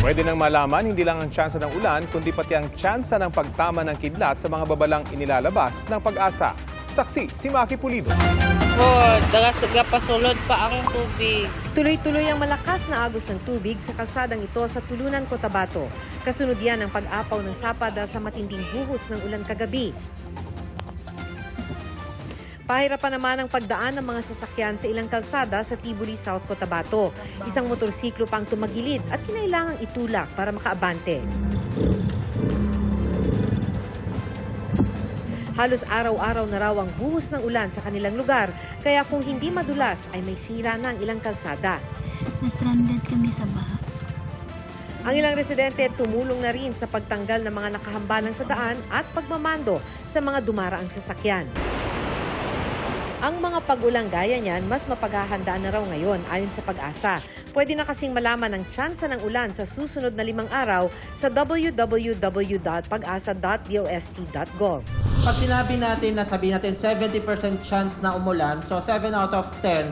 Pwede nang malaman hindi lang ang tsansa ng ulan, kundi pati ang tsansa ng pagtama ng kidlat sa mga babalang inilalabas ng Pag-asa. Saksi si Maki Pulido. Dagas pasulod pa ang tubig. Tuloy-tuloy ang malakas na agos ng tubig sa kalsadang ito sa Tulunan, Cotabato. Kasunod yan ng pag-apaw ng sapa dahil sa matinding buhos ng ulan kagabi. Pahirapan naman ang pagdaan ng mga sasakyan sa ilang kalsada sa Tibuli, South Cotabato. Isang motorsiklo pang tumagilid at kinailangang itulak para makaabante. Halos araw-araw na raw ang buhos ng ulan sa kanilang lugar, kaya kung hindi madulas ay may sira na ang ilang kalsada. Na-stranded kami sa baha. Ang ilang residente tumulong na rin sa pagtanggal ng mga nakahambalan sa daan at pagmamando sa mga dumaraang sasakyan. Ang mga pag-ulang gaya niyan, mas mapaghahandaan na raw ngayon ayon sa Pag-asa. Pwede na kasing malaman ang tsansa ng ulan sa susunod na 5 araw sa www.pagasa.dost.gov. Pag sinabi natin na sabihin natin 70% chance na umulan, so 7 out of 10,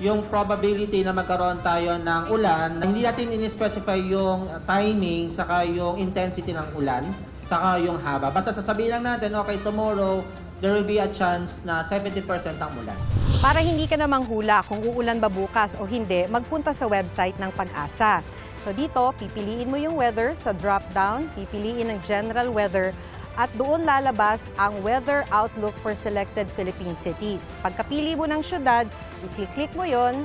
yung probability na magkaroon tayo ng ulan, hindi natin in-specify yung timing, saka yung intensity ng ulan, saka yung haba. Basta sasabihin lang natin, okay, tomorrow, there will be a chance na 70% ang ulan. Para hindi ka na manghula kung uulan ba bukas o hindi, magpunta sa website ng Pag-asa. So dito, pipiliin mo yung weather sa drop-down, pipiliin ang general weather, at doon lalabas ang weather outlook for selected Philippine cities. Pagkapili mo ng syudad, i-click mo yon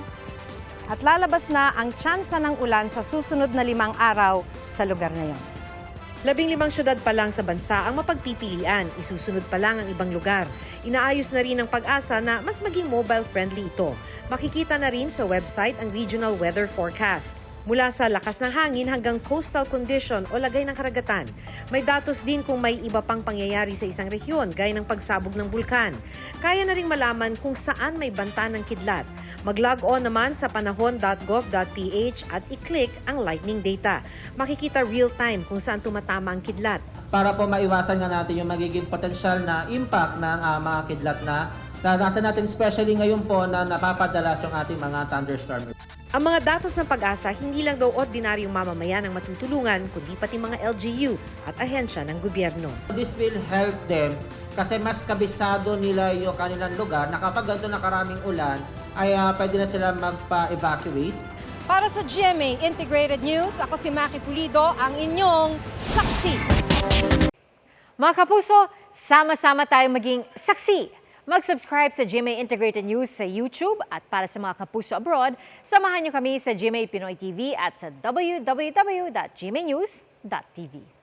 at lalabas na ang tsansa ng ulan sa susunod na 5 araw sa lugar na yon. 15 syudad pa lang sa bansa ang mapagpipilian, isusunod pa lang ang ibang lugar. Inaayos na rin ng Pag-asa na mas maging mobile-friendly ito. Makikita na rin sa website ang regional weather forecast. Mula sa lakas ng hangin hanggang coastal condition o lagay ng karagatan. May datos din kung may iba pang pangyayari sa isang rehiyon gaya ng pagsabog ng bulkan. Kaya na rin malaman kung saan may banta ng kidlat. Mag-log on naman sa panahon.gov.ph at i-click ang lightning data. Makikita real-time kung saan tumatama ang kidlat. Para po maiwasan nga natin yung magiging potensyal na impact ng mga kidlat na naranasan natin, especially ngayon po na napapadalas yung ating mga thunderstorm. Ang mga datos ng Pag-asa, hindi lang daw ordinaryong mamamayan ang matutulungan, kundi pati mga LGU at ahensya ng gobyerno. This will help them kasi mas kabisado nila yung kanilang lugar na kapag ganito na karaming ulan, ay pwede na sila magpa-evacuate. Para sa GMA Integrated News, ako si Maki Pulido, ang inyong saksi. Mga kapuso, sama-sama tayong maging saksi. Mag-subscribe sa GMA Integrated News sa YouTube at para sa mga kapuso abroad, samahan niyo kami sa GMA Pinoy TV at sa www.gmanews.tv.